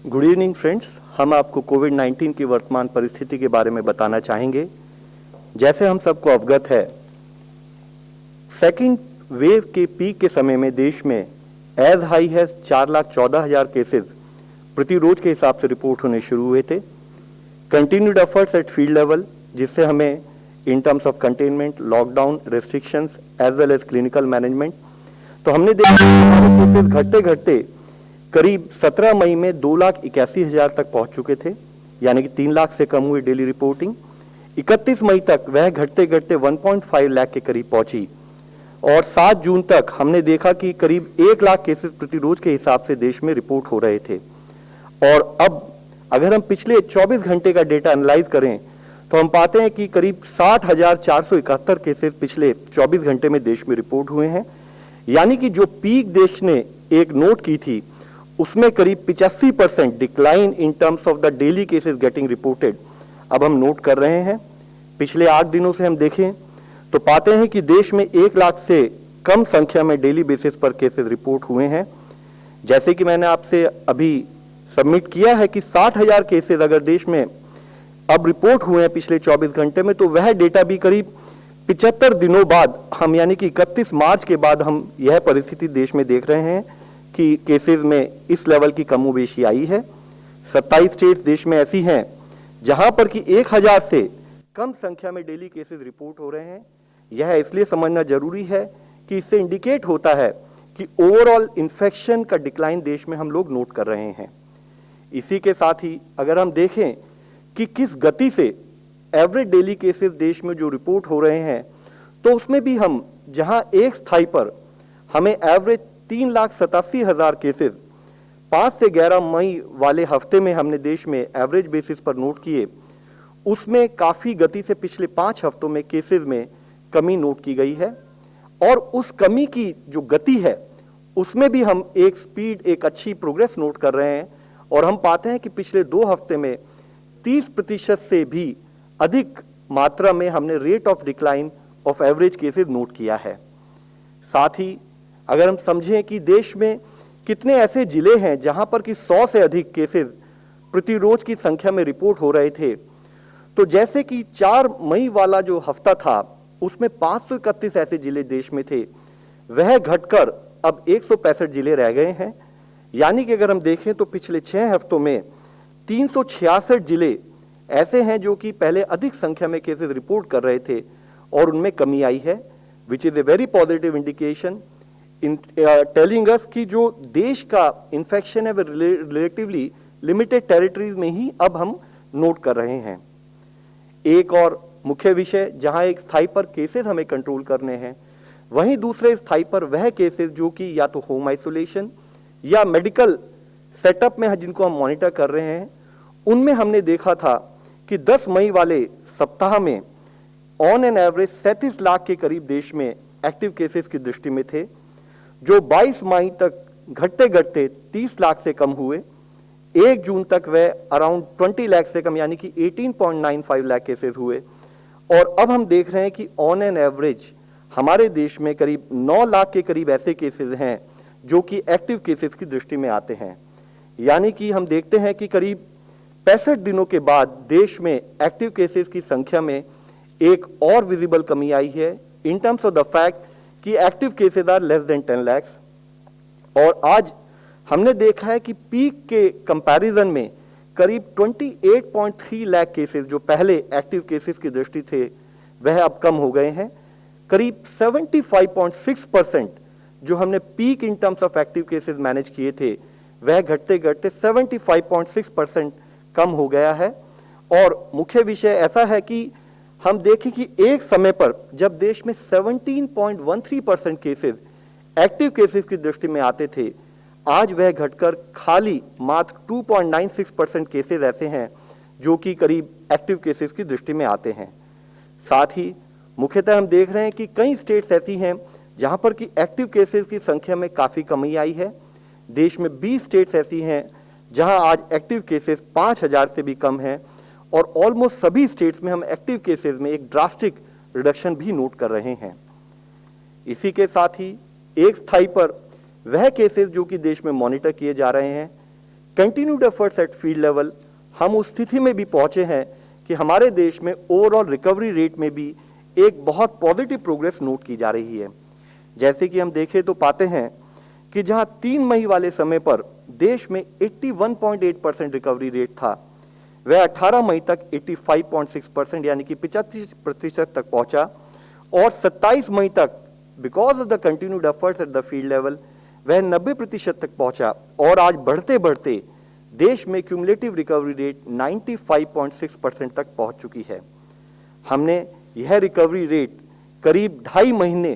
Good evening friends, हम आपको कोविड-19 की वर्तमान परिस्थिति के बारे में बताना चाहेंगे। जैसे हम सबको अवगत है, सेकेंड वेव के पीक के समय में देश में एज हाई है 4,14,000 केसेस प्रति रोज के हिसाब से रिपोर्ट होने शुरू हुए थे। Continued efforts at field level, जिससे हमें in terms of containment, lockdown, restrictions as well as clinical management, तो हमने देखा हमारे केसेस घटते घटते करीब 17 मई में 2,81,000 तक पहुंच चुके थे, यानी कि 3 लाख से कम हुई डेली रिपोर्टिंग। 31 मई तक वह घटते घटते 1.5 लाख के करीब पहुंची और 7 जून तक हमने देखा कि करीब 1 लाख केसेस प्रति रोज के हिसाब से देश में रिपोर्ट हो रहे थे। और अब अगर हम पिछले 24 घंटे का डेटा एनालाइज करें तो हम पाते हैं कि करीब 60,471 केसेस पिछले 24 घंटे में देश में रिपोर्ट हुए हैं, यानी कि जो पीक देश ने एक नोट की थी उसमें करीब 85% decline in terms of the daily cases getting reported अब हम नोट कर रहे हैं। पिछले 8 दिनों से हम देखें तो पाते हैं कि देश में 1 लाख से कम संख्या में डेली बेसिस पर केसेस रिपोर्ट हुए हैं। जैसे कि मैंने आपसे अभी सबमिट किया है कि 60,000 केसेस अगर देश में अब रिपोर्ट हुए हैं पिछले 24 घंटे में, तो वह डेटा भी करीब 75 दिनों बाद हम, यानी कि 31 मार्च के बाद हम यह परिस्थिति देश में देख रहे हैं कि केसेस में इस लेवल की कमोबेशी आई है। 27 स्टेट्स देश में ऐसी हैं जहां पर कि 1,000 से कम संख्या में डेली केसेस रिपोर्ट हो रहे हैं। यह इसलिए समझना जरूरी है कि इससे इंडिकेट होता है कि ओवरऑल इन्फेक्शन का डिक्लाइन देश में हम लोग नोट कर रहे हैं। इसी के साथ ही अगर हम देखें कि किस गति से एवरेज डेली केसेस देश में जो रिपोर्ट हो रहे हैं, तो उसमें भी हम जहां एक स्थाई पर हमें एवरेज 3,87,000 केसेस 5 से 11 मई वाले हफ्ते में हमने देश में एवरेज बेसिस पर नोट किए, उसमें काफ़ी गति से पिछले 5 हफ्तों में केसेस में कमी नोट की गई है। और उस कमी की जो गति है उसमें भी हम एक स्पीड, एक अच्छी प्रोग्रेस नोट कर रहे हैं और हम पाते हैं कि पिछले 2 हफ्ते में 30% से भी अधिक मात्रा में हमने rate of decline of average cases note किया है। साथ ही अगर हम समझें कि देश में कितने ऐसे जिले हैं जहां पर कि 100 से अधिक केसेस प्रति रोज की संख्या में रिपोर्ट हो रहे थे, तो जैसे कि 4 मई वाला जो हफ्ता था उसमें 531 ऐसे जिले देश में थे, वह घटकर अब 165 जिले रह गए हैं। यानी कि अगर हम देखें तो पिछले 6 हफ्तों में 366 जिले ऐसे हैं जो कि पहले अधिक संख्या में केसेस रिपोर्ट कर रहे थे और उनमें कमी आई है, which is a very positive indication in telling us कि जो देश का इन्फेक्शन है वह रिलेटिवली लिमिटेड टेरिटरीज में ही अब हम नोट कर रहे हैं। एक और मुख्य विषय जहां एक स्थाई पर केसेस हमें कंट्रोल करने हैं, वहीं दूसरे स्थाई पर वह केसेस जो कि या तो होम आइसोलेशन या मेडिकल सेटअप में जिनको हम मॉनिटर कर रहे हैं, उनमें हमने देखा था कि 10 मई वाले सप्ताह में ऑन एन एवरेज 37 लाख के करीब देश में एक्टिव केसेस की दृष्टि में थे, जो 22 मई तक घटते घटते 30 लाख से कम हुए। 1 जून तक वह अराउंड 20 लाख से कम, यानी कि 18.95 लाख केसेस हुए। और अब हम देख रहे हैं कि ऑन एन एवरेज हमारे देश में करीब 9 लाख के करीब ऐसे केसेस हैं जो कि एक्टिव केसेस की दृष्टि में आते हैं। यानी कि हम देखते हैं कि करीब 65 दिनों के बाद देश में एक्टिव केसेस की संख्या में एक और विजिबल कमी आई है in terms of the fact कि active cases are less than 10 lakh. और आज हमने देखा है कि पीक के कंपैरिजन में करीब 28.3 लाख केसेस जो पहले एक्टिव केसेस की दृष्टि थे वह अब कम हो गए हैं। करीब 75.6% जो हमने peak in terms of active cases manage किए थे वह घटते घटते 75.6% कम हो गया है। और मुख्य विषय ऐसा है कि हम देखें कि एक समय पर जब देश में 17.13% केसेस एक्टिव केसेस की दृष्टि में आते थे, आज वह घटकर खाली मात्र 2.96% केसेस ऐसे हैं जो कि करीब एक्टिव केसेस की दृष्टि में आते हैं। साथ ही मुख्यतः हम देख रहे हैं कि कई स्टेट्स ऐसी हैं जहां पर कि एक्टिव केसेस की संख्या में काफ़ी कमी आई है। देश में 20 स्टेट्स ऐसी हैं जहां आज एक्टिव केसेस 5,000 से भी कम हैं और ऑलमोस्ट सभी स्टेट्स में हम एक्टिव केसेस में एक ड्रास्टिक रिडक्शन भी नोट कर रहे हैं। इसी के साथ ही एक स्थाई पर वह केसेस जो कि देश में मॉनिटर किए जा रहे हैं, continued efforts at field level, हम उस स्थिति में भी पहुंचे हैं कि हमारे देश में ओवरऑल रिकवरी रेट में भी एक बहुत पॉजिटिव प्रोग्रेस नोट की जा रही है। जैसे कि हम देखें तो पाते हैं कि जहां 3 मई वाले समय पर देश में 81.8% रिकवरी रेट था, वह 18 मई तक 85.6% यानी कि 85% तक पहुंचा और 27 मई तक because of the continued efforts at the field level वह 90% तक पहुंचा और आज बढ़ते बढ़ते देश में क्यूमुलेटिव रिकवरी रेट 95.6% तक पहुंच चुकी है। हमने यह रिकवरी रेट करीब 2.5 महीने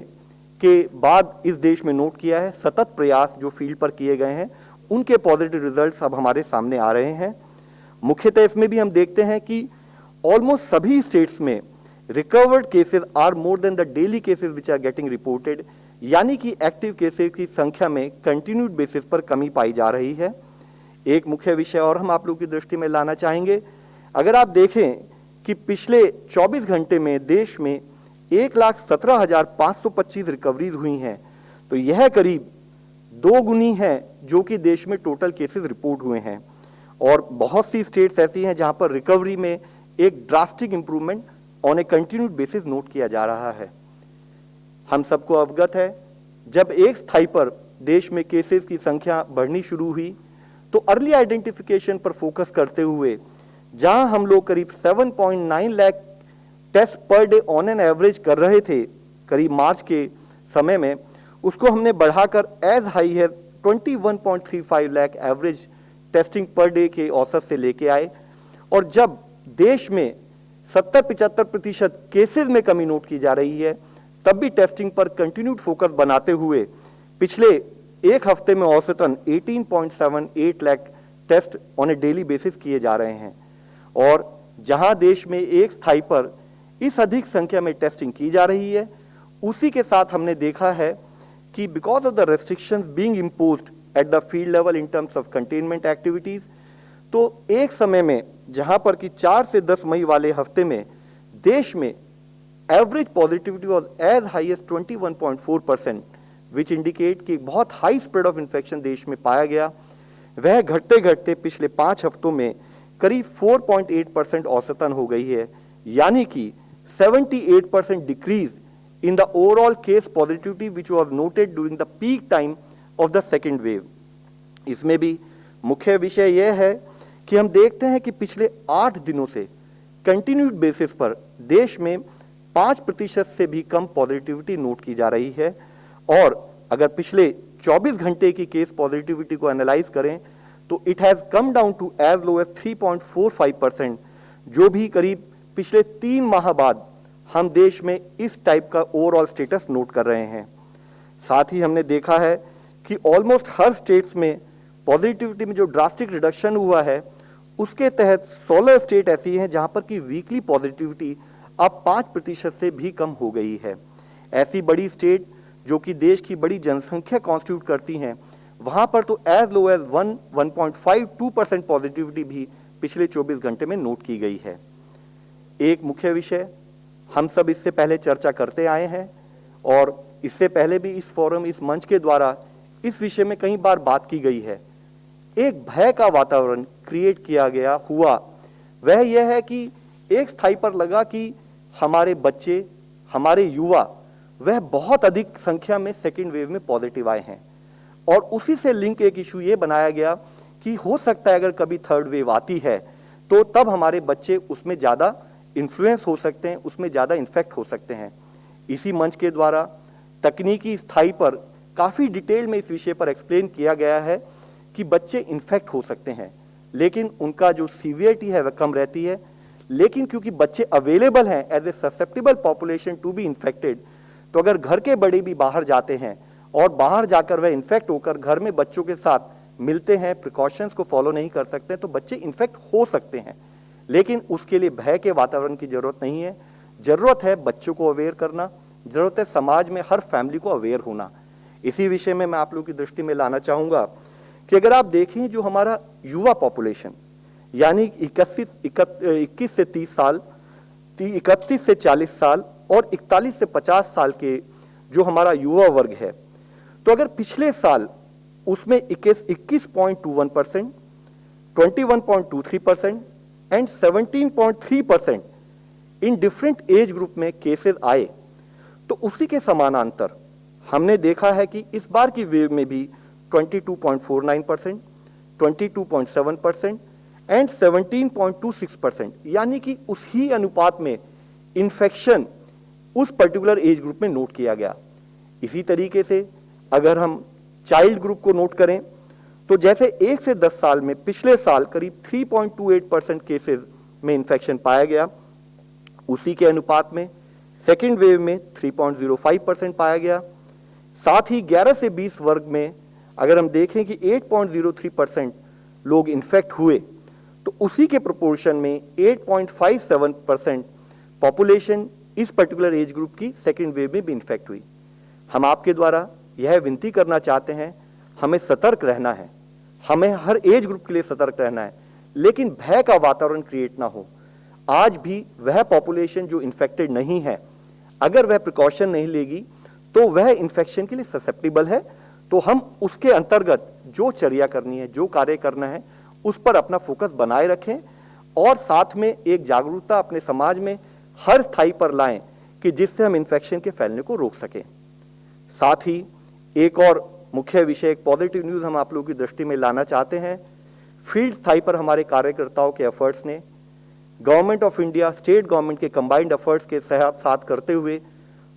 के बाद इस देश में नोट किया है। सतत प्रयास जो फील्ड पर किए गए हैं उनके पॉजिटिव रिजल्ट्स अब हमारे सामने आ रहे हैं। मुख्यतः इसमें भी हम देखते हैं कि ऑलमोस्ट सभी स्टेट्स में recovered cases are more than the daily cases which are getting reported, यानी कि एक्टिव केसेस की संख्या में कंटिन्यूड बेसिस पर कमी पाई जा रही है। एक मुख्य विषय और हम आप लोगों की दृष्टि में लाना चाहेंगे। अगर आप देखें कि पिछले 24 घंटे में देश में 1,17,525 रिकवरीज हुई हैं, तो यह करीब 2 गुनी है जो कि देश में टोटल केसेस रिपोर्ट हुए हैं। और बहुत सी स्टेट्स ऐसी हैं जहां पर रिकवरी में एक drastic improvement on A continued basis note किया जा रहा है। हम सबको अवगत है, जब एक स्थाई पर देश में केसेस की संख्या बढ़नी शुरू हुई तो अर्ली आइडेंटिफिकेशन पर फोकस करते हुए जहां हम लोग करीब 7.9 lakh test per day on an average कर रहे थे करीब मार्च के समय में, उसको हमने बढ़ाकर एज हाई है 21.35 lakh average testing per day के औसत से लेके आए। और जब देश में 70-75% केसेस में कमी नोट की जा रही है, तब भी टेस्टिंग पर कंटिन्यूड फोकस बनाते हुए पिछले एक हफ्ते में औसतन 18.78 lakh test on a daily basis किए जा रहे हैं। और जहां देश में एक स्थाई पर इस अधिक संख्या में टेस्टिंग की जा रही है, उसी के साथ हमने देखा है कि because of the restrictions being imposed at the field level in terms of containment activities, तो एक समय में जहां पर कि 4 से 10 मई वाले हफ्ते में देश में average positivity was as high as 21.4%, which indicate कि बहुत हाई स्प्रेड ऑफ इन्फेक्शन देश में पाया गया। वह घटते घटते पिछले 5 हफ्तों में करीब 4.8% औसतन हो गई है, यानी कि 78% decrease in the overall case positivity which was noted during the peak time of the second wave। इसमें भी मुख्य विषय यह है कि हम देखते हैं कि पिछले 8 दिनों से कंटिन्यूड बेसिस पर देश में 5% से भी कम पॉजिटिविटी नोट की जा रही है। और अगर पिछले 24 घंटे की केस पॉजिटिविटी को एनालाइज करें तो it has come down to as low as 3.45%, जो भी करीब पिछले 3 माह बाद हम देश में इस टाइप का ओवरऑल स्टेटस नोट कर रहे हैं। साथ ही हमने देखा है कि ऑलमोस्ट हर स्टेट्स में पॉजिटिविटी में जो ड्रास्टिक रिडक्शन हुआ है, उसके तहत 16 स्टेट ऐसी हैं जहां पर कि वीकली पॉजिटिविटी अब 5% से भी कम हो गई है। ऐसी बड़ी स्टेट जो कि देश की बड़ी जनसंख्या कॉन्स्टिट्यूट करती हैं, वहां पर तो एज लो एज 1.52% पॉजिटिविटी भी पिछले 24 घंटे में नोट की गई है। एक मुख्य विषय हम सब इससे पहले चर्चा करते आए हैं और इससे पहले भी इस फोरम, इस मंच के द्वारा इस विषय में कई बार बात की गई है। एक भय का वातावरण क्रिएट किया गया हुआ, वह यह है कि एक स्थाई पर लगा कि हमारे बच्चे, हमारे युवा, वह बहुत अधिक संख्या में सेकेंड वेव में पॉजिटिव आए हैं। और उसी से लिंक एक इशू ये बनाया गया कि हो सकता है अगर कभी थर्ड वेव आती है तो तब हमारे बच्चे उसमें ज़्यादा इन्फ्लुएंस हो सकते हैं, उसमें ज़्यादा इन्फेक्ट हो सकते हैं। इसी मंच के द्वारा तकनीकी स्थाई पर काफ़ी डिटेल में इस विषय पर एक्सप्लेन किया गया है कि बच्चे इन्फेक्ट हो सकते हैं, लेकिन उनका जो सीवियरिटी है वह कम रहती है। लेकिन क्योंकि बच्चे अवेलेबल हैं as a susceptible population to be infected, तो अगर घर के बड़े भी बाहर जाते हैं और बाहर जाकर वह इन्फेक्ट होकर घर में बच्चों के साथ मिलते हैं, प्रिकॉशंस को फॉलो नहीं कर सकते, तो बच्चे इन्फेक्ट हो सकते हैं। लेकिन उसके लिए भय के वातावरण की जरूरत नहीं है। जरूरत है बच्चों को अवेयर करना, जरूरत है समाज में हर फैमिली को अवेयर होना। इसी विषय में मैं आप लोगों की दृष्टि में लाना चाहूंगा कि अगर आप देखें जो हमारा युवा पॉपुलेशन, यानी 21 से 30 साल, 31 से 40 साल और 41 से 50 साल के जो हमारा युवा वर्ग है, तो अगर पिछले साल उसमें 21.21%, 21.23% and 17.3% in different age group में केसेस आए, तो उसी के समानांतर हमने देखा है कि इस बार की वेव में भी 22.49%, 22.7% एंड 17.26%, यानी कि उसी अनुपात में इन्फेक्शन उस पर्टिकुलर एज ग्रुप में नोट किया गया। इसी तरीके से अगर हम चाइल्ड ग्रुप को नोट करें तो जैसे 1 से 10 साल में पिछले साल करीब 3.28% केसेस में इन्फेक्शन पाया गया, उसी के अनुपात में सेकेंड वेव में 3.05% पाया गया। साथ ही 11 से 20 वर्ग में अगर हम देखें कि 8.03% लोग इन्फेक्ट हुए, तो उसी के प्रोपोर्शन में 8.57% पॉपुलेशन इस पर्टिकुलर एज ग्रुप की सेकेंड वेव में भी इन्फेक्ट हुई। हम आपके द्वारा यह विनती करना चाहते हैं, हमें सतर्क रहना है, हमें हर एज ग्रुप के लिए सतर्क रहना है, लेकिन भय का वातावरण क्रिएट ना हो। आज भी वह पॉपुलेशन जो इन्फेक्टेड नहीं है, अगर वह प्रिकॉशन नहीं लेगी तो वह इन्फेक्शन के लिए ससेप्टेबल है। तो हम उसके अंतर्गत जो चर्या करनी है, जो कार्य करना है, उस पर अपना फोकस बनाए रखें और साथ में एक जागरूकता अपने समाज में हर स्थाई पर लाएं कि जिससे हम इन्फेक्शन के फैलने को रोक सकें। साथ ही एक और मुख्य विषय, एक पॉजिटिव न्यूज हम आप लोगों की दृष्टि में लाना चाहते हैं। फील्ड स्थाई पर हमारे कार्यकर्ताओं के एफर्ट्स ने government of India, state government के कंबाइंड एफर्ट्स के साथ करते हुए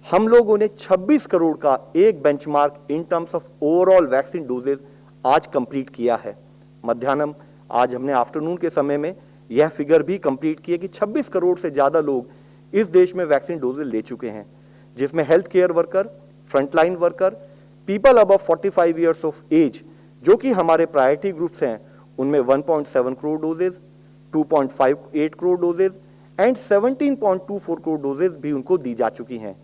हम लोगों ने 26 करोड़ का एक benchmark in terms of overall vaccine doses आज कंप्लीट किया है। मध्याह्न आज हमने आफ्टरनून के समय में यह फिगर भी कंप्लीट किया कि 26 करोड़ से ज्यादा लोग इस देश में वैक्सीन डोजेज ले चुके हैं, जिसमें health care worker, frontline worker, people above 45 years of age जो कि हमारे प्रायोरिटी ग्रुप्स हैं, उनमें 1.7 crore doses, 2.58 crore doses and 17.24 crore doses भी उनको दी जा चुकी हैं।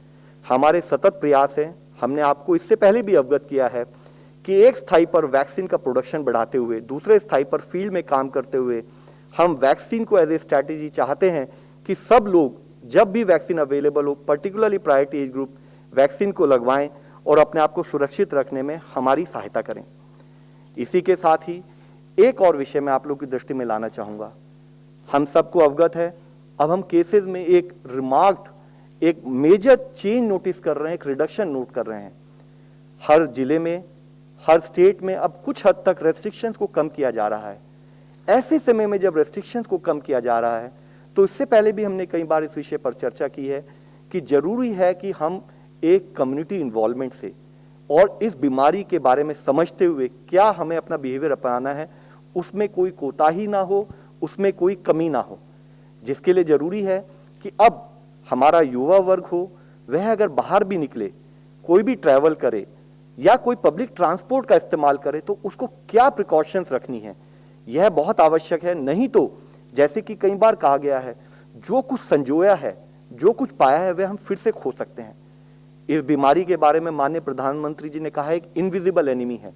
हमारे सतत प्रयास है, हमने आपको इससे पहले भी अवगत किया है कि एक स्थाई पर वैक्सीन का प्रोडक्शन बढ़ाते हुए, दूसरे स्थाई पर फील्ड में काम करते हुए हम वैक्सीन को एज ए स्ट्रैटेजी चाहते हैं कि सब लोग जब भी वैक्सीन अवेलेबल हो, particularly priority age group, vaccine को लगवाएं और अपने आप को सुरक्षित रखने में हमारी सहायता करें। इसी के साथ ही एक और विषय मैं आप लोगों की दृष्टि में लाना चाहूँगा। हम सबको अवगत है, अब हम केसेस में एक रिमार्क्ड, एक मेजर चेंज नोटिस कर रहे हैं, एक रिडक्शन नोट कर रहे हैं। हर जिले में, हर स्टेट में अब कुछ हद तक रेस्ट्रिक्शंस को कम किया जा रहा है। ऐसे समय में जब रेस्ट्रिक्शंस को कम किया जा रहा है, तो इससे पहले भी हमने कई बार इस विषय पर चर्चा की है कि जरूरी है कि हम एक कम्युनिटी इन्वॉल्वमेंट से और इस बीमारी के बारे में समझते हुए क्या हमें अपना बिहेवियर अपनाना है, उसमें कोई कोताही ना हो, उसमें कोई कमी ना हो। जिसके लिए जरूरी है कि अब हमारा युवा वर्ग हो, वह अगर बाहर भी निकले, कोई भी ट्रैवल करे या कोई पब्लिक ट्रांसपोर्ट का इस्तेमाल करे, तो उसको क्या प्रिकॉशंस रखनी है, यह बहुत आवश्यक है। नहीं तो जैसे कि कई बार कहा गया है, जो कुछ संजोया है, जो कुछ पाया है, वह हम फिर से खो सकते हैं। इस बीमारी के बारे में माननीय प्रधानमंत्री जी ने कहा है कि इनविजिबल एनिमी है।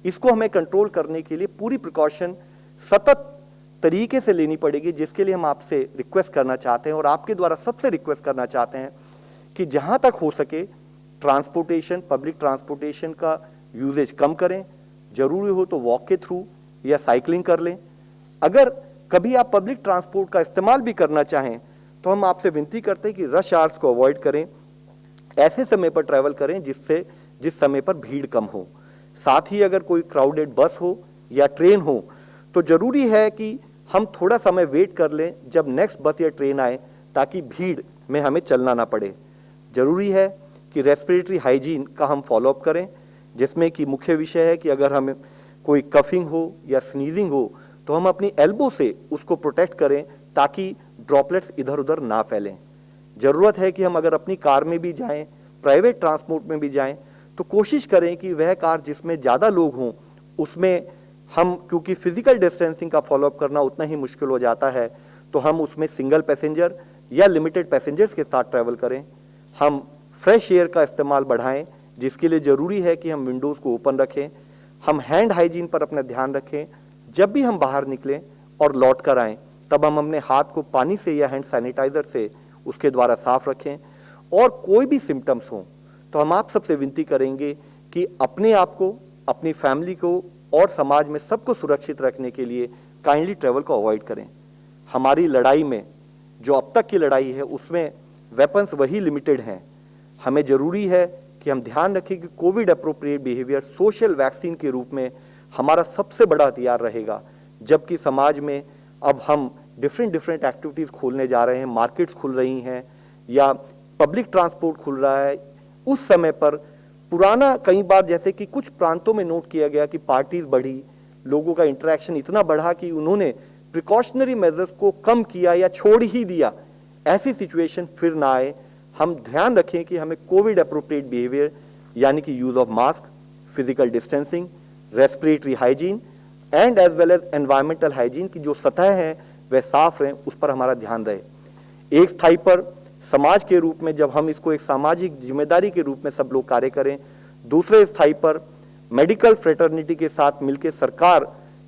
इसको हमें कंट्रोल करने के लिए पूरी प्रिकॉशन सतत तरीके से लेनी पड़ेगी, जिसके लिए हम आपसे रिक्वेस्ट करना चाहते हैं और आपके द्वारा सबसे रिक्वेस्ट करना चाहते हैं कि जहां तक हो सके ट्रांसपोर्टेशन, पब्लिक ट्रांसपोर्टेशन का यूजेज कम करें। जरूरी हो तो वॉक के थ्रू या साइकिलिंग कर लें। अगर कभी आप पब्लिक ट्रांसपोर्ट का इस्तेमाल भी करना चाहें तो हम आपसे विनती करते हैं कि रश आवर्स को अवॉइड करें, ऐसे समय पर ट्रैवल करें जिस समय पर भीड़ कम हो। साथ ही अगर कोई क्राउडेड बस हो या ट्रेन हो तो जरूरी है कि हम थोड़ा समय वेट कर लें जब नेक्स्ट बस या ट्रेन आए, ताकि भीड़ में हमें चलना ना पड़े। जरूरी है कि रेस्पिरेटरी हाइजीन का हम फॉलोअप करें, जिसमें कि मुख्य विषय है कि अगर हमें कोई कफिंग हो या स्नीजिंग हो तो हम अपनी एल्बो से उसको प्रोटेक्ट करें ताकि ड्रॉपलेट्स इधर उधर ना फैलें। जरूरत है कि हम अगर अपनी कार में भी जाएं, प्राइवेट ट्रांसपोर्ट में भी जाएं, तो कोशिश करें कि वह कार जिसमें ज़्यादा लोग हों उसमें हम, क्योंकि फिजिकल डिस्टेंसिंग का फॉलोअप करना उतना ही मुश्किल हो जाता है, तो हम उसमें सिंगल पैसेंजर या लिमिटेड पैसेंजर्स के साथ ट्रैवल करें। हम फ्रेश एयर का इस्तेमाल बढ़ाएं, जिसके लिए ज़रूरी है कि हम विंडोज़ को ओपन रखें। हम हैंड हाइजीन पर अपना ध्यान रखें। जब भी हम बाहर निकलें और लौट कर आएँ, तब हम अपने हाथ को पानी से या हैंड सैनिटाइजर से उसके द्वारा साफ रखें। और कोई भी सिम्टम्स हों तो हम आप सबसे विनती करेंगे कि अपने आप को, अपनी फैमिली को और समाज में सबको सुरक्षित रखने के लिए काइंडली ट्रैवल को अवॉइड करें। हमारी लड़ाई में जो अब तक की लड़ाई है उसमें वेपन्स वही लिमिटेड हैं। हमें जरूरी है कि हम ध्यान रखें कि Covid appropriate behaviour social vaccine के रूप में हमारा सबसे बड़ा हथियार रहेगा। जबकि समाज में अब हम डिफरेंट एक्टिविटीज़ खोलने जा रहे हैं, मार्केट्स खुल रही हैं या पब्लिक ट्रांसपोर्ट खुल रहा है, उस समय पर पुराना कई बार जैसे कि कुछ प्रांतों में नोट किया गया कि पार्टीज बढ़ी, लोगों का इंटरेक्शन इतना बढ़ा कि उन्होंने प्रिकॉशनरी मेजर्स को कम किया या छोड़ ही दिया। ऐसी सिचुएशन फिर ना आए। हम ध्यान रखें कि हमें कोविड अप्रोप्रिएट बिहेवियर यानी कि use of mask, physical distancing, respiratory hygiene and as well as environmental hygiene की जो सतह है वह साफ रहें, उस पर हमारा ध्यान रहे। एक स्थाई पर समाज के रूप में जब हम इसको एक सामाजिक जिम्मेदारी के रूप में सब लोग कार्य करें, दूसरे स्थाई पर मेडिकल फ्रेटर्निटी के साथ मिलकर सरकार,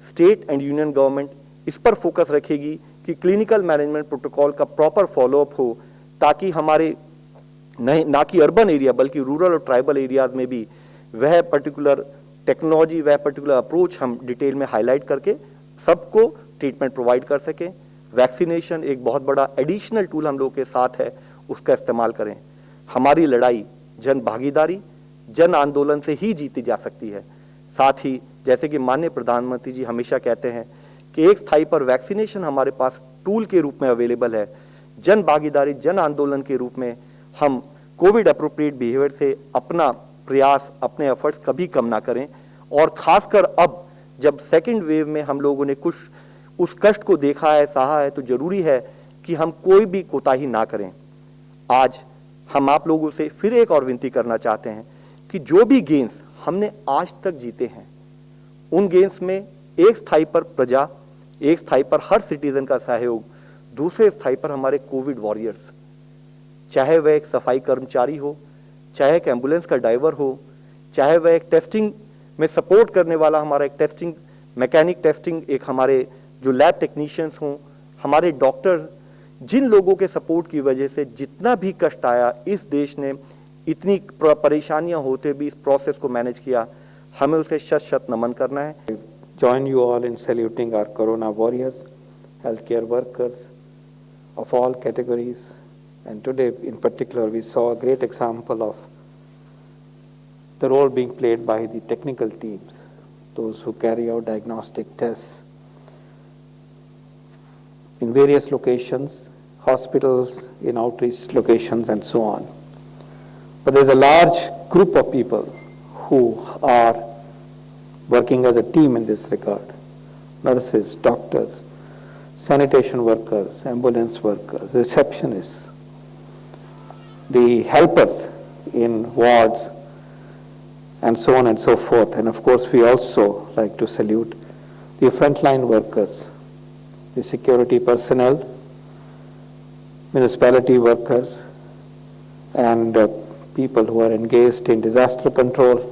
स्टेट एंड यूनियन गवर्नमेंट इस पर फोकस रखेगी कि क्लिनिकल मैनेजमेंट प्रोटोकॉल का प्रॉपर फॉलोअप हो, ताकि हमारे ना कि अर्बन एरिया बल्कि रूरल और ट्राइबल एरियाज में भी वह पर्टिकुलर टेक्नोलॉजी, वह पर्टिकुलर अप्रोच हम डिटेल में हाईलाइट करके सबको ट्रीटमेंट प्रोवाइड कर सकें। वैक्सीनेशन एक बहुत बड़ा एडिशनल टूल हम लोग के साथ है, उसका इस्तेमाल करें। हमारी लड़ाई जन भागीदारी, जन आंदोलन से ही जीती जा सकती है। साथ ही जैसे कि माननीय प्रधानमंत्री जी हमेशा कहते हैं कि एक स्थाई पर वैक्सीनेशन हमारे पास टूल के रूप में अवेलेबल है। जन भागीदारी, जन आंदोलन के रूप में हम कोविड अप्रोप्रिएट बिहेवियर से अपना प्रयास, अपने एफर्ट्स कभी कम ना करें। और खासकर अब जब सेकेंड वेव में हम लोगों ने कुछ उस कष्ट को देखा है, सहा है, तो जरूरी है कि हम कोई भी कोताही ना करें। आज हम आप लोगों से फिर एक और विनती करना चाहते हैं कि जो भी गेम्स हमने आज तक जीते हैं, उन गेम्स में एक स्थाई पर प्रजा, एक स्थाई पर हर सिटीजन का सहयोग, दूसरे स्थाई पर हमारे कोविड वॉरियर्स, चाहे वह एक सफाई कर्मचारी हो, चाहे एक एम्बुलेंस का ड्राइवर हो, चाहे वह एक टेस्टिंग में सपोर्ट करने वाला हमारा एक टेस्टिंग मैकेनिक, टेस्टिंग एक हमारे जो लैब टेक्नीशियंस हों, हमारे डॉक्टर, जिन लोगों के सपोर्ट की वजह से जितना भी कष्ट आया, इस देश ने इतनी परेशानियां होते भी इस प्रोसेस को मैनेज किया, हमें उसे शत शत नमन करना है। Join you all in saluting our corona warriors, healthcare workers of all categories, and today in particular we saw a great example of the role being played by the technical teams, those who carry out diagnostic tests in various locations, hospitals, in outreach locations and so on. But there's a large group of people who are working as a team in this regard: nurses, doctors, sanitation workers, ambulance workers, receptionists, the helpers in wards, and so on and so forth. And of course, we also like to salute the frontline workers, the security personnel, municipality workers, and people who are engaged in disaster control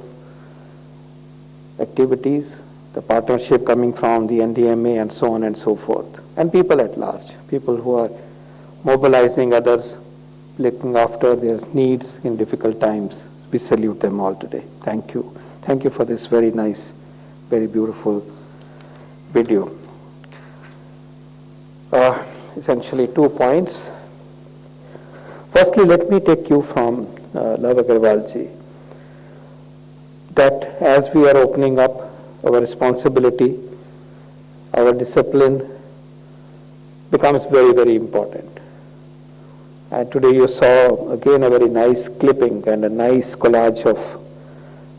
activities, the partnership coming from the NDMA and so on and so forth, and people at large, people who are mobilizing others, looking after their needs in difficult times. We salute them all today. Thank you. Thank you for this very nice, very beautiful video. Essentially 2 points. Firstly, let me take you from Love Agarwal ji, that as we are opening up, our responsibility, our discipline becomes very, very important. And today you saw again a very nice clipping and a nice collage of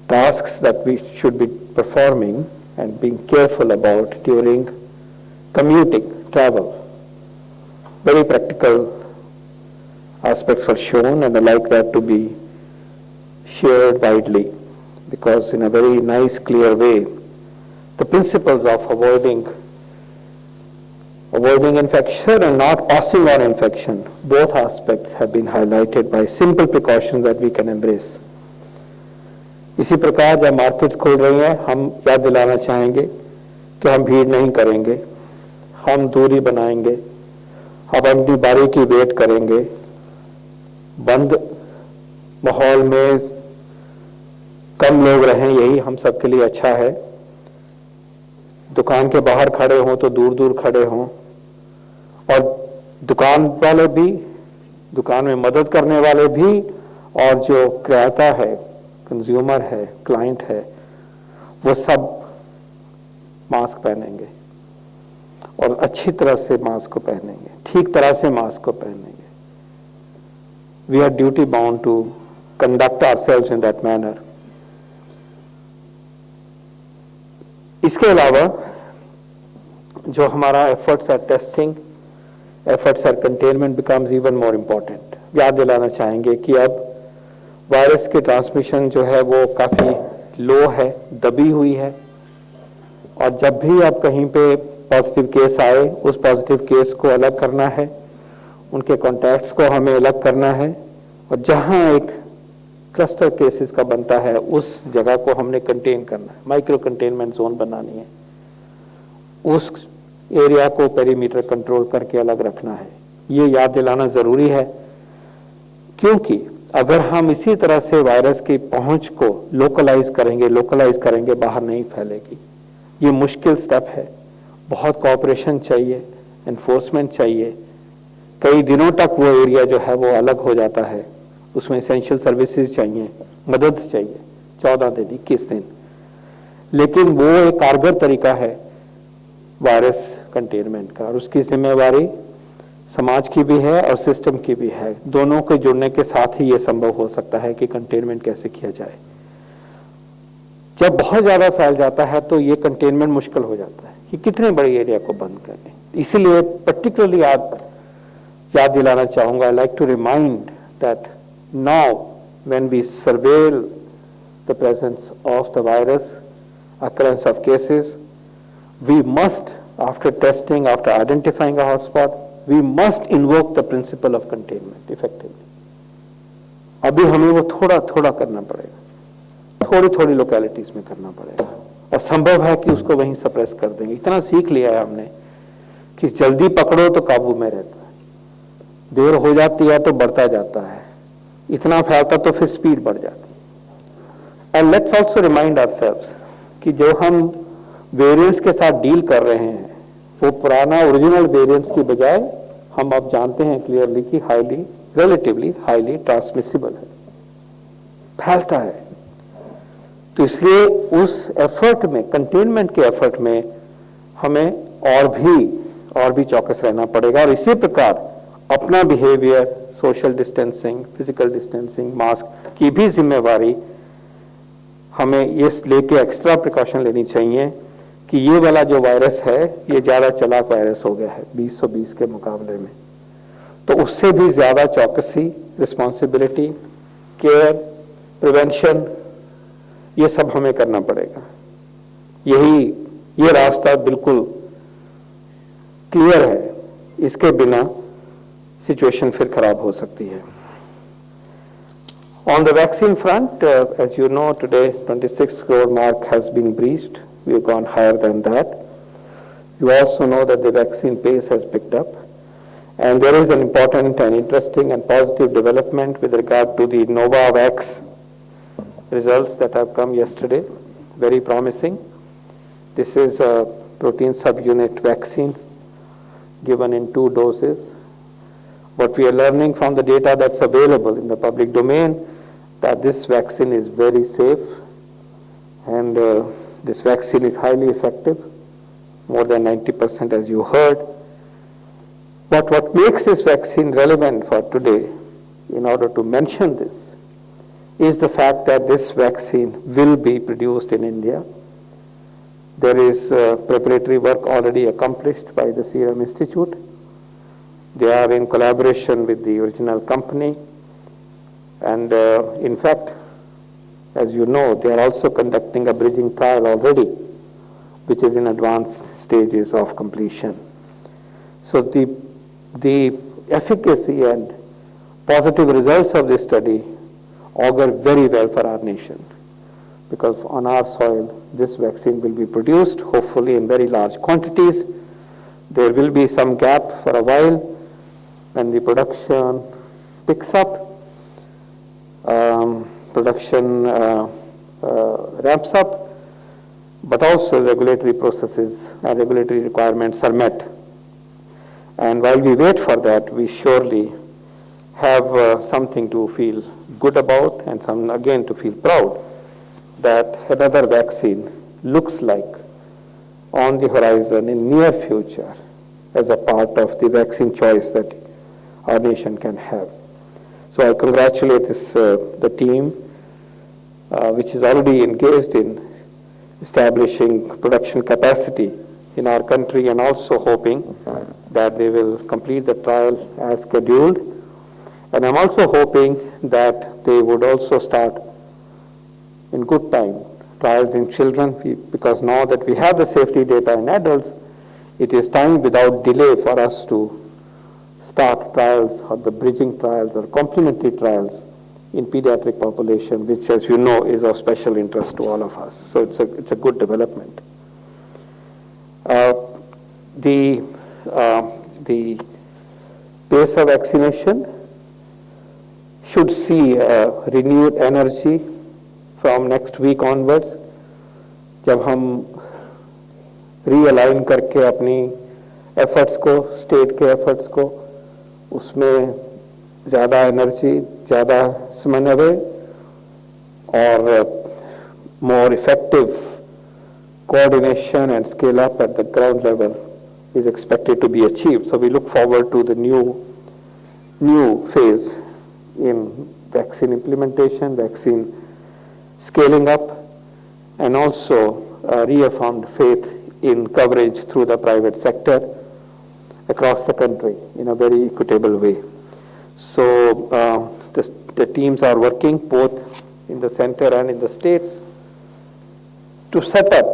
tasks that we should be performing and being careful about during commuting, travel. Very practical aspects are shown, and I like that to be shared widely, because in a very nice, clear way, the principles of avoiding infection and not passing on infection, both aspects have been highlighted by simple precautions that we can embrace. इसी प्रकार जब market खुल रही हैं, हम याद दिलाना चाहेंगे कि हम भीड़ नहीं करेंगे, हम दूरी बनाएंगे, हम अपनी बारी की वेट करेंगे, बंद माहौल में कम लोग रहें, यही हम सबके लिए अच्छा है। दुकान के बाहर खड़े हों तो दूर दूर खड़े हों, और दुकान वाले भी, दुकान में मदद करने वाले भी, और जो क्रेता है, कंज्यूमर है, क्लाइंट है, वो सब मास्क पहनेंगे और अच्छी तरह से मास्क को पहनेंगे, ठीक तरह से मास्क को पहनेंगे. We are duty bound to conduct ourselves in that manner. इसके अलावा जो हमारा efforts are testing, efforts are containment becomes even more important. याद दिलाना चाहेंगे कि अब वायरस की ट्रांसमिशन जो है वो काफ़ी लो है, दबी हुई है, और जब भी आप कहीं पे पॉजिटिव केस आए, उस पॉजिटिव केस को अलग करना है, उनके कॉन्टैक्ट्स को हमें अलग करना है, और जहां एक क्लस्टर केसेस का बनता है उस जगह को हमने कंटेन करना है, माइक्रो कंटेनमेंट जोन बनानी है, उस एरिया को पेरीमीटर कंट्रोल करके अलग रखना है. ये याद दिलाना जरूरी है, क्योंकि अगर हम इसी तरह से वायरस की पहुंच को लोकलाइज करेंगे, बाहर नहीं फैलेगी. ये मुश्किल स्टेप है, बहुत कोऑपरेशन चाहिए, एनफोर्समेंट चाहिए. कई दिनों तक वो एरिया जो है वो अलग हो जाता है, उसमें एसेंशियल सर्विसेज चाहिए, मदद चाहिए, 14 दिन 21 दिन. लेकिन वो एक कारगर तरीका है वायरस कंटेनमेंट का, और उसकी जिम्मेवारी समाज की भी है और सिस्टम की भी है. दोनों के जुड़ने के साथ ही ये संभव हो सकता है कि कंटेनमेंट कैसे किया जाए. जब बहुत ज्यादा फैल जाता है तो ये कंटेनमेंट मुश्किल हो जाता है कि कितने बड़े एरिया को बंद करें. इसीलिए पर्टिकुलरली याद दिलाना चाहूंगा, I like to remind that now when we surveil the presence of the virus, occurrence of cases, we must, after testing, after identifying a hotspot, we must invoke the principle of containment effectively. अभी हमें वो थोड़ा थोड़ा करना पड़ेगा, थोड़ी थोड़ी localities में करना पड़ेगा, और संभव है कि उसको वहीं सप्रेस कर देंगे. इतना सीख लिया है हमने कि जल्दी पकड़ो तो काबू में रहता है, देर हो जाती है तो बढ़ता जाता है, इतना फैलता तो फिर स्पीड बढ़ जाती है. And let's also remind ourselves कि जो हम वेरिएंट्स के साथ डील कर रहे हैं वो पुराना ओरिजिनल वेरिएंट्स की बजाय हम अब जानते हैं क्लियरली कि रिलेटिवली हाईली ट्रांसमिसिबल है, फैलता है. तो इसलिए उस एफर्ट में, कंटेनमेंट के एफर्ट में हमें और भी चौकस रहना पड़ेगा. और इसी प्रकार अपना behaviour, social distancing, physical distancing, mask की भी जिम्मेवारी हमें ये लेके एक्स्ट्रा प्रिकॉशन लेनी चाहिए कि ये वाला जो वायरस है ये ज्यादा चालाक वायरस हो गया है 2020 के मुकाबले में. तो उससे भी ज्यादा चौकसी, रिस्पॉन्सिबिलिटी, केयर, प्रिवेंशन, ये सब हमें करना पड़ेगा. ये रास्ता बिल्कुल क्लियर है, इसके बिना सिचुएशन फिर खराब हो सकती है. On the vaccine front, as you know, today 26 crore mark has been breached. We have gone higher than that. You also know that the vaccine pace has picked up. And there is an important and interesting and positive development with regard to the Novavax results that have come yesterday. Very promising. This is a protein subunit vaccine given in 2 doses. What we are learning from the data that's available in the public domain, that this vaccine is very safe, and this vaccine is highly effective, more than 90% as you heard. But what makes this vaccine relevant for today, in order to mention this, is the fact that this vaccine will be produced in India. There is preparatory work already accomplished by the Serum Institute. They are in collaboration with the original company. And in fact, as you know, they are also conducting a bridging trial already, which is in advanced stages of completion. So the efficacy and positive results of this study augur very well for our nation, because on our soil, this vaccine will be produced, hopefully in very large quantities. There will be some gap for a while when the production picks up. Production ramps up, but also regulatory processes and regulatory requirements are met. And while we wait for that, we surely have something to feel good about and some again to feel proud that another vaccine looks like on the horizon in near future as a part of the vaccine choice that our nation can have. So I congratulate the team which is already engaged in establishing production capacity in our country, and also hoping that they will complete the trial as scheduled. And I'm also hoping that they would also start in good time trials in children, because now that we have the safety data in adults, it is time without delay for us to start trials or the bridging trials or complementary trials in pediatric population, which, as you know, is of special interest to all of us. So it's a good development. The pace of vaccination should see renewed energy from next week onwards, जब हम realign करके अपनी efforts को, state के efforts को, उसमें ज़्यादा energy, ज़्यादा समन्वय और more effective coordination and scale up at the ground level is expected to be achieved. So we look forward to the new phase in vaccine implementation, vaccine scaling up, and also reaffirmed faith in coverage through the private sector across the country in a very equitable way. So the teams are working both in the center and in the states to set up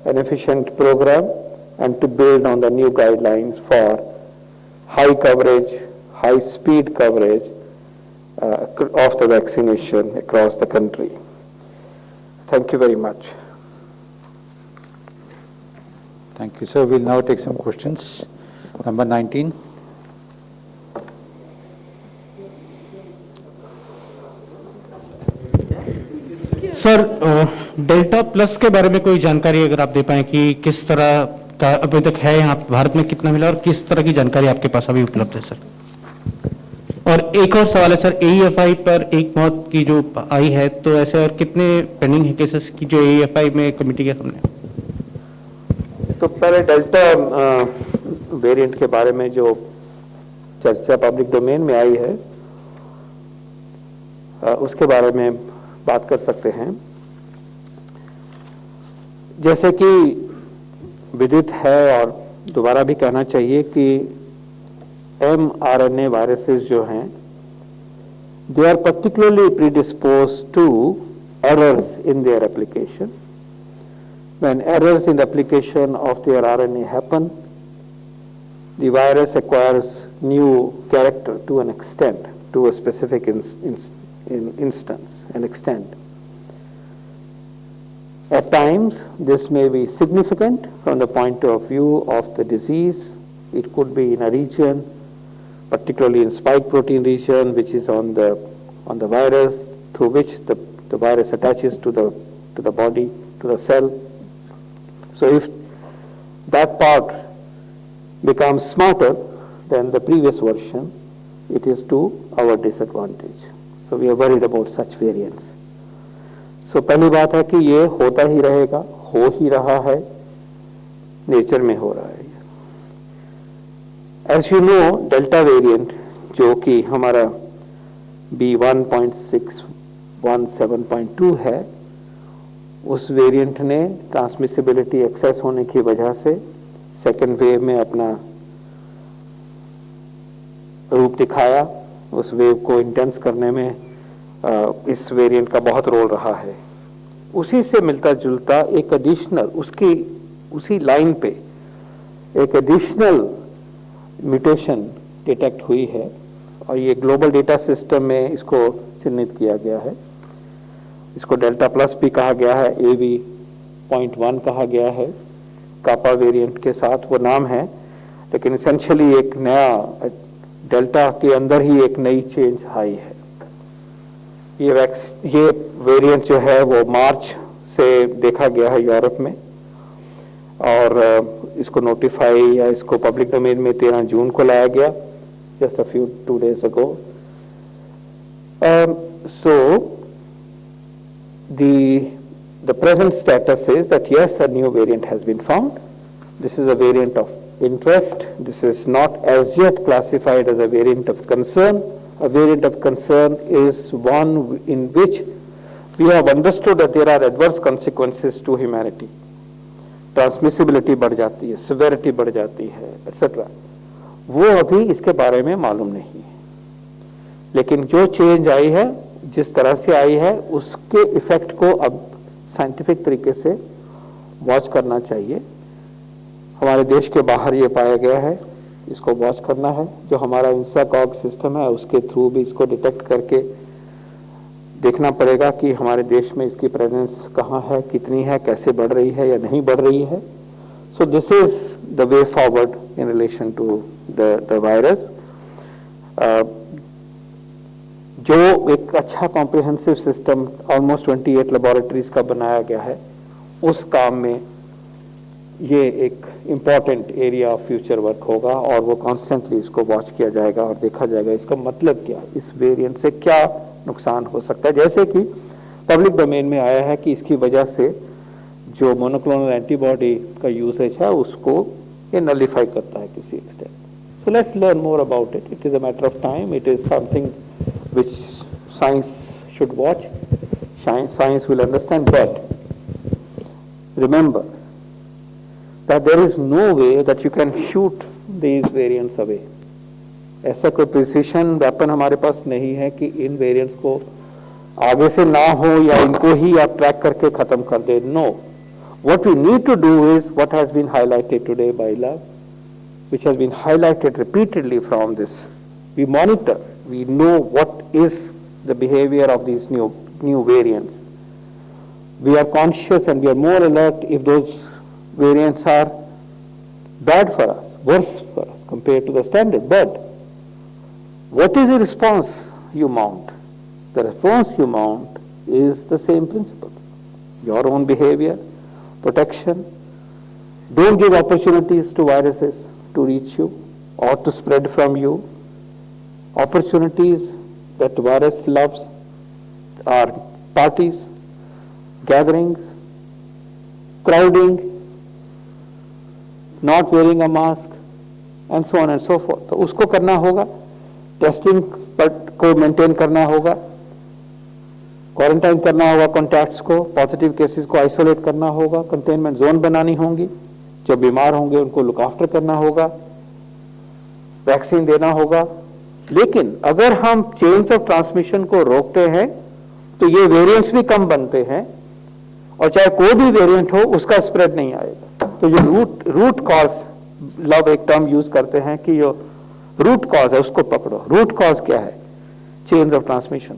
an efficient program and to build on the new guidelines for high coverage, high speed coverage of the vaccination across the country. Thank you very much. Thank you, sir. We'll now take some questions. Number 19. Sir, delta plus के बारे में कोई जानकारी अगर आप दे पाएं कि किस तरह का अभी तक है यहाँ भारत में, कितना मिला और किस तरह की जानकारी आपके पास अभी उपलब्ध है सर? और एक और सवाल है सर, AEFI पर एक मौत की जो आई है, तो ऐसे और कितने पेंडिंग है केसेस की जो AEFI में कमेटी के सामने? तो पहले डेल्टा वेरिएंट के बारे में जो चर्चा पब्लिक डोमेन में आई है उसके बारे में बात कर सकते हैं। जैसे कि विदित है और दोबारा भी कहना चाहिए कि mRNA viruses जो हैं, they are particularly predisposed to errors in their application. When errors in the application of their RNA happen, the virus acquires new character to an extent, to a specific instance and extent. At times, this may be significant from the point of view of the disease. It could be in a region, particularly in spike protein region, which is on the virus, through which the virus attaches to the body, to the cell. So if that part becomes smarter than the previous version, it is to our disadvantage. So we are worried about such variants. So पहली बात है कि ये होता ही रहेगा, हो ही रहा है, नेचर में हो रहा है। As you know, delta variant जो कि हमारा B1.617.2 है, उस वेरिएंट ने ट्रांसमिसिबिलिटी एक्सेस होने की वजह से सेकेंड वेव में अपना रूप दिखाया। उस वेव को इंटेंस करने में इस वेरिएंट का बहुत रोल रहा है। उसी से मिलता जुलता एक एडिशनल, उसी लाइन पे एक एडिशनल म्यूटेशन डिटेक्ट हुई है और ये ग्लोबल डेटा सिस्टम में इसको चिन्हित किया गया है। इसको डेल्टा प्लस भी कहा गया है, AV.1 कहा गया है, कापा वेरिएंट के साथ वो नाम है, लेकिन एसेंशियली एक नया डेल्टा के अंदर ही एक नई चेंज आई है। ये वेरिएंट जो है वो मार्च से देखा गया है यूरोप में और इसको नोटिफाई या इसको पब्लिक डोमेन में 13 जून को लाया गया, just a few 2 days ago. So the present status is that yes, a new variant has been found. This is a variant of interest. This is not as yet classified as a variant of concern. A variant of concern is one in which we have understood that there are adverse consequences to humanity. Transmissibility बढ़ जाती है, severity बढ़ जाती है, etc. वो अभी इसके बारे में मालूम नहीं है, लेकिन जो चेंज आई है, जिस तरह से आई है, उसके इफेक्ट को अब साइंटिफिक तरीके से वॉच करना चाहिए. हमारे देश के बाहर ये पाया गया है, इसको वॉच करना है. जो हमारा इंसाकॉग सिस्टम है उसके थ्रू भी इसको डिटेक्ट करके देखना पड़ेगा कि हमारे देश में इसकी प्रेजेंस कहाँ है, कितनी है, कैसे बढ़ रही है या नहीं बढ़ रही है. So this is the way forward in relation to the virus. जो एक अच्छा कॉम्प्रिहेंसिव सिस्टम ऑलमोस्ट 28 लेबोरेटरीज का बनाया गया है, उस काम में ये एक important area of future work होगा और वो कॉन्स्टेंटली इसको वॉच किया जाएगा और देखा जाएगा इसका मतलब क्या, इस वेरिएंट से क्या नुकसान हो सकता है. जैसे कि पब्लिक डोमेन में आया है कि इसकी वजह से जो मोनोक्लोनल एंटीबॉडी का यूसेज है उसको ये नलिफाई करता है किसी extent. So let's learn more about it. It is a matter of time. It is something which science should watch. Science will understand, but remember that there is no way that you can shoot these variants away. ऐसा कोई precision weapon हमारे पास नहीं है कि इन variants को आगे से ना हो या इनको ही आप ट्रैक करके खत्म कर दे. No, what we need to do is what has been highlighted today by lab, which has been highlighted repeatedly from this. We monitor, we know what is the behavior of these new variants. We are conscious and we are more alert if those variants are bad for us, worse for us compared to the standard. But what is the response you mount? The response you mount is the same principle. Your own behavior, protection. Don't give opportunities to viruses to reach you or to spread from you. Opportunities that virus loves are parties, gatherings, crowding, not wearing a mask, and so on and so forth. तो उसको करना होगा, testing को maintain करना होगा, quarantine करना होगा contacts को, पॉजिटिव केसेस को आइसोलेट करना होगा, कंटेनमेंट जोन बनानी होंगी, जो बीमार होंगे उनको लुक आफ्टर करना होगा, वैक्सीन देना होगा. लेकिन अगर हम चेन्स ऑफ ट्रांसमिशन को रोकते हैं तो ये वेरिएंट्स भी कम बनते हैं और चाहे कोई भी वेरिएंट हो उसका स्प्रेड नहीं आएगा. तो ये रूट कॉज, लव एक टर्म यूज करते हैं कि जो रूट कॉज है उसको पकड़ो. रूट कॉज क्या है? Chains of transmission.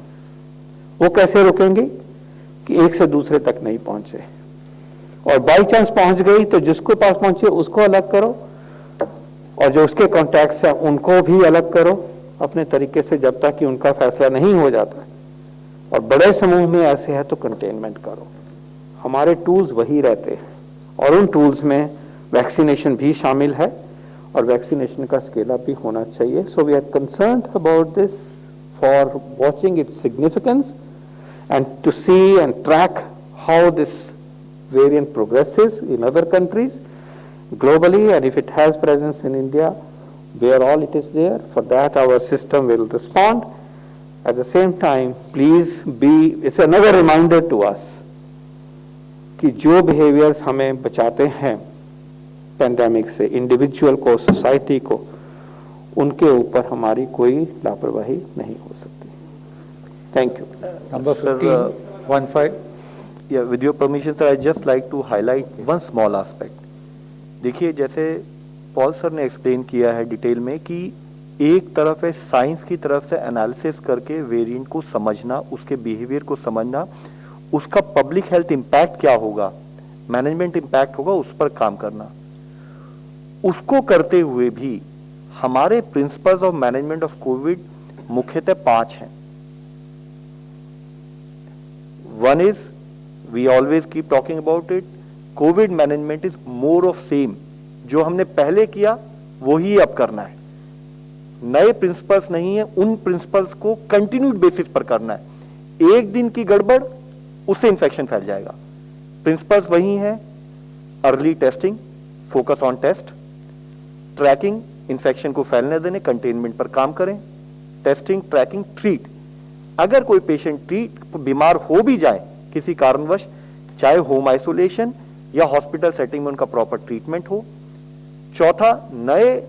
वो कैसे रोकेंगे कि एक से दूसरे तक नहीं पहुंचे, और बाई चांस पहुंच गई तो जिसको पास पहुंचे उसको अलग करो और जो उसके कॉन्टैक्ट्स हैं उनको भी अलग करो अपने तरीके से, जब तक कि उनका फैसला नहीं हो जाता है. और बड़े समूह में ऐसे है तो कंटेनमेंट करो. हमारे टूल्स वही रहते हैं और उन टूल्स में वैक्सीनेशन भी शामिल है और वैक्सीनेशन का स्केल अप भी होना चाहिए. So we are concerned about this for watching its significance and to see and track how this variant progresses in other countries globally, and if it has presence in India, where all it is there, for that our system will respond. At the same time, please be, it's another reminder to us कि जो behaviors हमें बचाते हैं pandemic से, individual को, society को, उनके ऊपर हमारी कोई लापरवाही नहीं हो सकती. Thank you. Number 15. Yeah, with your permission, sir, I'd just like to highlight one small aspect. देखिए, जैसे पॉल सर ने एक्सप्लेन किया है डिटेल में कि एक तरफ है साइंस की तरफ से एनालिसिस करके वेरिएंट को समझना, उसके बिहेवियर को समझना, उसका पब्लिक हेल्थ इम्पैक्ट क्या होगा, मैनेजमेंट इम्पैक्ट होगा, उस पर काम करना. उसको करते हुए भी हमारे principles of management of Covid मुख्यतः 5 हैं. One is, we always keep talking about it, Covid management is more of same. जो हमने पहले किया वही अब करना है, नए प्रिंसिपल्स नहीं है, उन प्रिंसिपल्स को कंटिन्यूड बेसिस पर करना है। एक दिन की गड़बड़ उससे इंफेक्शन फैल जाएगा। प्रिंसिपल्स वही हैं, early testing, focus on test, tracking, infection को फैलने देने, कंटेनमेंट पर काम करें, टेस्टिंग, ट्रैकिंग, ट्रीट। अगर कोई पेशेंट बीमार हो भी जाए किसी कारणवश, चाहे होम आइसोलेशन या हॉस्पिटल सेटिंग में उनका प्रॉपर ट्रीटमेंट हो। चौथा, नए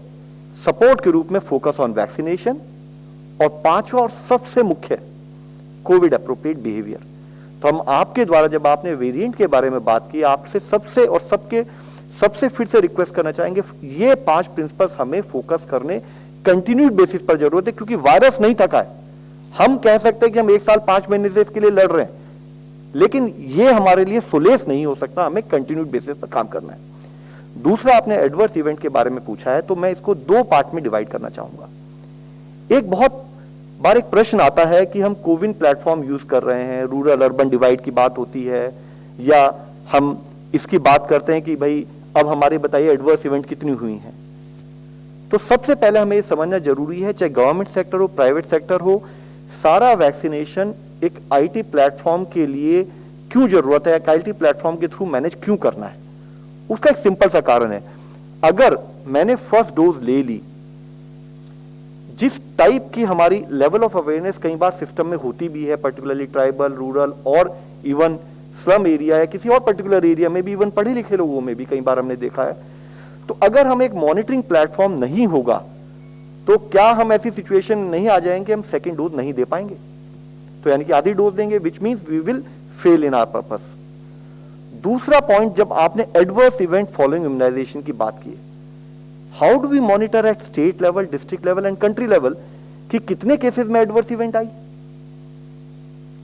सपोर्ट के रूप में फोकस ऑन वैक्सीनेशन। और पांचवा और सबसे मुख्य, कोविड अप्रोप्रिएट बिहेवियर। तो हम आपके द्वारा, जब आपने वेरिएंट के बारे में बात की, आपसे सबसे फिर से रिक्वेस्ट करना चाहेंगे, ये 5 प्रिंसिपल्स हमें फोकस करने कंटिन्यूड बेसिस पर जरूरत है, क्योंकि वायरस नहीं थका है। हम कह सकते हैं कि हम 1 साल 5 महीने से इसके लिए लड़ रहे हैं, लेकिन ये हमारे लिए सुलेस नहीं हो सकता, हमें कंटिन्यूड बेसिस पर काम करना है। दूसरा, आपने एडवर्स इवेंट के बारे में पूछा है, तो मैं इसको 2 पार्ट में डिवाइड करना चाहूंगा। एक बहुत बार एक प्रश्न आता है कि हम कोविन प्लेटफॉर्म यूज कर रहे हैं, रूरल अर्बन डिवाइड की बात होती है, या हम इसकी बात करते हैं कि भाई अब हमारे बताइए एडवर्स इवेंट कितनी हुई हैं। तो सबसे पहले हमें ये समझना जरूरी है, चाहे गवर्नमेंट सेक्टर हो, प्राइवेट सेक्टर हो, सारा वैक्सीनेशन एक आईटी प्लेटफॉर्म के लिए क्यों जरूरत है, एक आईटी प्लेटफॉर्म के थ्रू मैनेज क्यों करना है। उसका एक सिंपल सा कारण है, अगर मैंने फर्स्ट डोज ले ली, जिस टाइप की हमारी लेवल ऑफ अवेयरनेस कई बार सिस्टम में होती भी है, पर्टिकुलरली ट्राइबल, रूरल और इवन स्लम एरिया या किसी और पर्टिकुलर एरिया में भी, इवन पढ़े लिखे लोगों में भी कई बार हमने देखा है, तो अगर हम एक मॉनिटरिंग प्लेटफॉर्म नहीं होगा, तो क्या हम ऐसी सिचुएशन नहीं आ जाएंगे हम सेकेंड डोज नहीं दे पाएंगे, तो यानी कि आधी डोज देंगे, which means we will fail in our purpose. दूसरा पॉइंट, जब आपने एडवर्स इवेंट फॉलोइंग इम्यूनाइजेशन की बात की है, how do we monitor at state level, district level and country level कि कितने केसेस में एडवर्स इवेंट आई।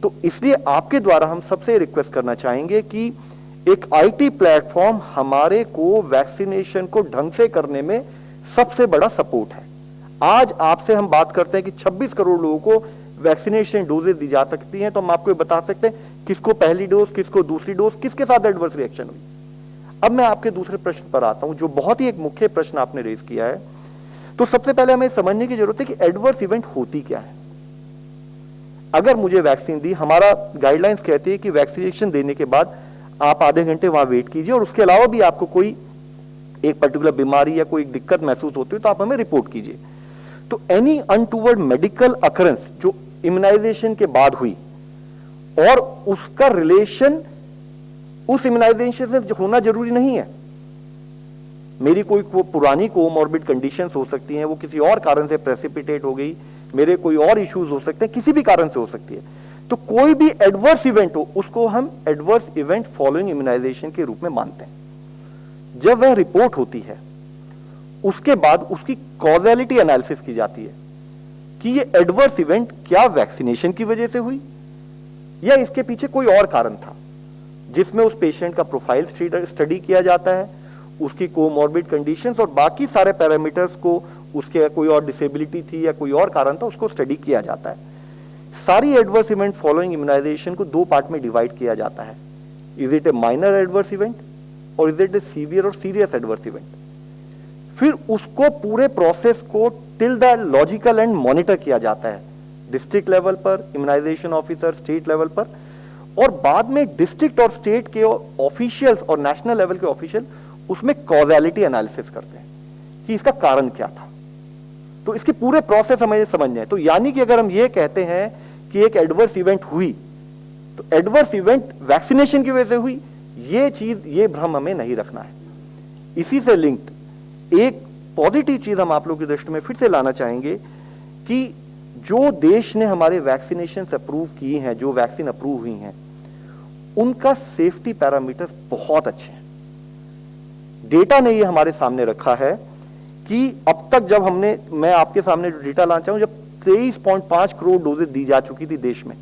तो इसलिए आपके द्वारा हम सबसे रिक्वेस्ट करना चाहेंगे कि एक आईटी प्लेटफॉर्म हमारे को वैक्सीनेशन को ढंग से करने में सबसे बड़ा सपोर्ट है। आज आपसे हम बात करते हैं कि 26 करोड़ लोगों को वैक्सीनेशन डोजेज दी जा सकती हैं, तो हम आपको बता सकते हैं किसको पहली डोज, किसको दूसरी डोज, किसके साथ एडवर्स रिएक्शन हुई। अब मैं आपके दूसरे प्रश्न पर आता हूं, जो बहुत ही एक मुख्य प्रश्न आपने रेज किया है। तो सबसे पहले हमें समझने की जरूरत है कि एडवर्स इवेंट होती क्या है। अगर मुझे वैक्सीन दी, हमारा गाइडलाइंस कहती है कि वैक्सीनेशन देने के बाद आप आधे घंटे वहां वेट कीजिए, और उसके अलावा भी आपको कोई एक पर्टिकुलर बीमारी या कोई दिक्कत महसूस होती है तो आप हमें रिपोर्ट कीजिए। तो एनी अनटूवर्ड मेडिकल अकरेंस जो इम्यूनाइजेशन के बाद हुई, और उसका रिलेशन उस इम्यूनाइजेशन से होना जरूरी नहीं है। मेरी कोई पुरानी कोमॉर्बिड कंडीशंस हो सकती हैं, वो किसी और कारण से प्रेसिपिटेट हो गई, मेरे कोई और इश्यूज हो सकते हैं, किसी भी कारण से हो सकती है। तो कोई भी एडवर्स इवेंट हो, उसको हम एडवर्स इवेंट फॉलोइंग इम्यूनाइजेशन के रूप में मानते हैं। जब वह रिपोर्ट होती है, उसके बाद उसकी कॉजेलिटी एनालिसिस की जाती है कि ये एडवर्स इवेंट क्या वैक्सीनेशन की वजह से हुई या इसके पीछे कोई और कारण था, जिसमें उस पेशेंट का प्रोफाइल स्टडी किया जाता है, उसकी कोमॉर्बिड कंडीशंस और बाकी सारे पैरामीटर्स को, उसके कोई और डिसेबिलिटी थी या कोई और कारण था, उसको स्टडी किया जाता है। सारी एडवर्स इवेंट फॉलोइंग इम्यूनाइजेशन को 2 पार्ट में डिवाइड किया जाता है। Is it A minor adverse event और इज इट ए सीवियर और सीरियस एडवर्स इवेंट। फिर उसको पूरे प्रोसेस को till the logical and monitor किया जाता है, डिस्ट्रिक्ट लेवल पर, इम्यूनाइजेशन ऑफिसर, स्टेट लेवल पर, और बाद में डिस्ट्रिक्ट और स्टेट के ऑफिशियल्स और नेशनल लेवल के ऑफिशियल उसमें कॉजेलिटी एनालिसिस करते हैं कि इसका कारण क्या था। तो इसके पूरे प्रोसेस हमें समझना है। तो यानी कि अगर हम ये कहते हैं कि एक एडवर्स इवेंट हुई, तो एडवर्स इवेंट वैक्सीनेशन की वजह से हुई, ये चीज, ये भ्रम हमें नहीं रखना है। इसी से लिंक्ड एक पॉजिटिव चीज हम आप लोगों की दृष्टि में फिर से लाना चाहेंगे कि जो देश ने हमारे वैक्सीनेशन अप्रूव की हैं, जो वैक्सीन अप्रूव हुई हैं, उनका सेफ्टी पैरामीटर्स बहुत अच्छे हैं। डेटा ने ये हमारे सामने रखा है कि अब तक जब मैं आपके सामने जो डेटा लाना चाहूं, जब 23.5 करोड़ डोजेज दी जा चुकी थी देश में,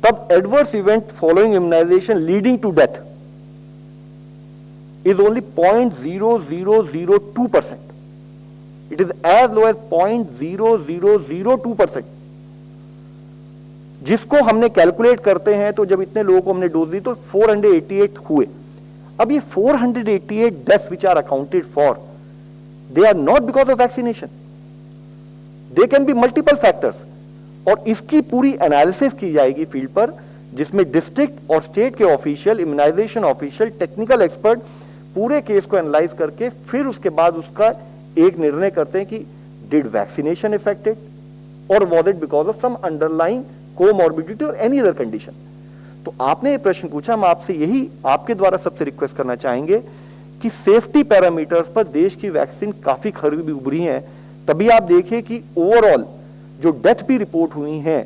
तब adverse event following immunisation leading to death is only 0.0002%. It is as low as 0.0002%. जिसको हमने कैलकुलेट करते हैं, तो जब इतने लोगों को हमने डोज दी तो 488 हुए, अब ये 488 deaths which are accounted for, they are not because of vaccination. They can be multiple factors. और इसकी पूरी एनालिसिस की जाएगी फील्ड पर, जिसमें डिस्ट्रिक्ट और स्टेट के official, immunisation official, technical expert पूरे केस को एनालाइज करके फिर उसके बाद उसका एक निर्णय करते हैं कि डिड वैक्सीनेशन इफेक्टेड और was it because of some underlying comorbidity और एनी अदर कंडीशन। तो आपने ये प्रश्न पूछा, हम आपसे यही आपके द्वारा सबसे रिक्वेस्ट करना चाहेंगे कि सेफ्टी पैरामीटर्स पर देश की वैक्सीन काफी खरी उभरी हैं। तभी आप देखिए कि ओवरऑल जो डेथ भी रिपोर्ट हुई हैं,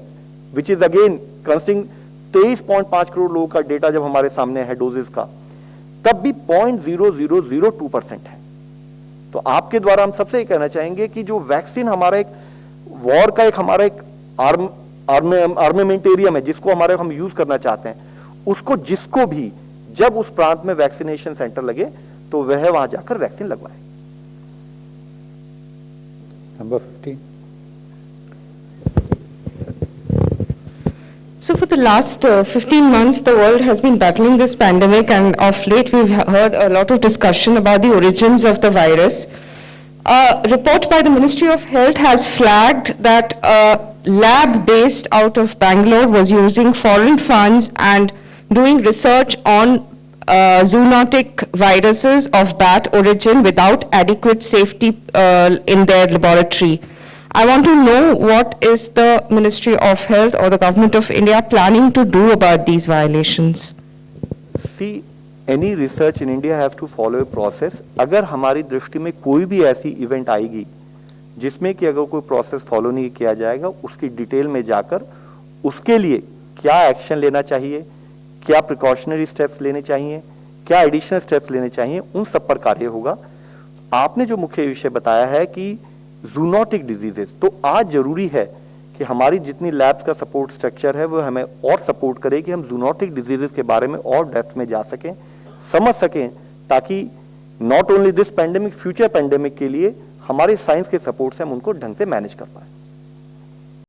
which is again considering 23.5 crore लोगों का डेटा जब हमारे सामने है डोजेस का, तब भी 0.0002% है। तो आपके द्वारा हम सबसे ये कहना चाहेंगे कि जो वैक्सीन हमारा एक वॉर का एक हमारा एक आर्मेमेंटेरियम है जिसको हमारे हम यूज करना चाहते हैं, उसको जिसको भी जब उस प्रांत में वैक्सीनेशन सेंटर लगे तो वह वहां जाकर वैक्सीन लगवाए। Number 15. So for the last 15 months, the world has been battling this pandemic, and of late we've heard a lot of discussion about the origins of the virus. A report by the Ministry of Health has flagged that a lab based out of Bangalore was using foreign funds and doing research on zoonotic viruses of bat origin without adequate safety in their laboratory. I want to know what is the Ministry of Health or the Government of India planning to do about these violations? See, any research in India have to follow a process. अगर हमारी दृष्टि में कोई भी ऐसी event आएगी जिसमें कि अगर कोई प्रोसेस फॉलो नहीं किया जाएगा, उसकी डिटेल में जाकर उसके लिए क्या एक्शन लेना चाहिए, क्या प्रिकॉशनरी स्टेप्स लेने चाहिए, क्या एडिशनल स्टेप्स लेने चाहिए, उन सब पर कार्य होगा। आपने जो मुख्य विषय बताया है कि जूनोटिक डिजीजेस, तो आज जरूरी है कि हमारी जितनी लैब्स का सपोर्ट स्ट्रक्चर है वो हमें और सपोर्ट करे कि हम जूनोटिक डिजीजेस के बारे में और डेप्थ में जा सकें, समझ सकें, ताकि not only this pandemic, future pandemic के लिए हमारे साइंस के सपोर्ट से हम उनको ढंग से मैनेज कर पाए।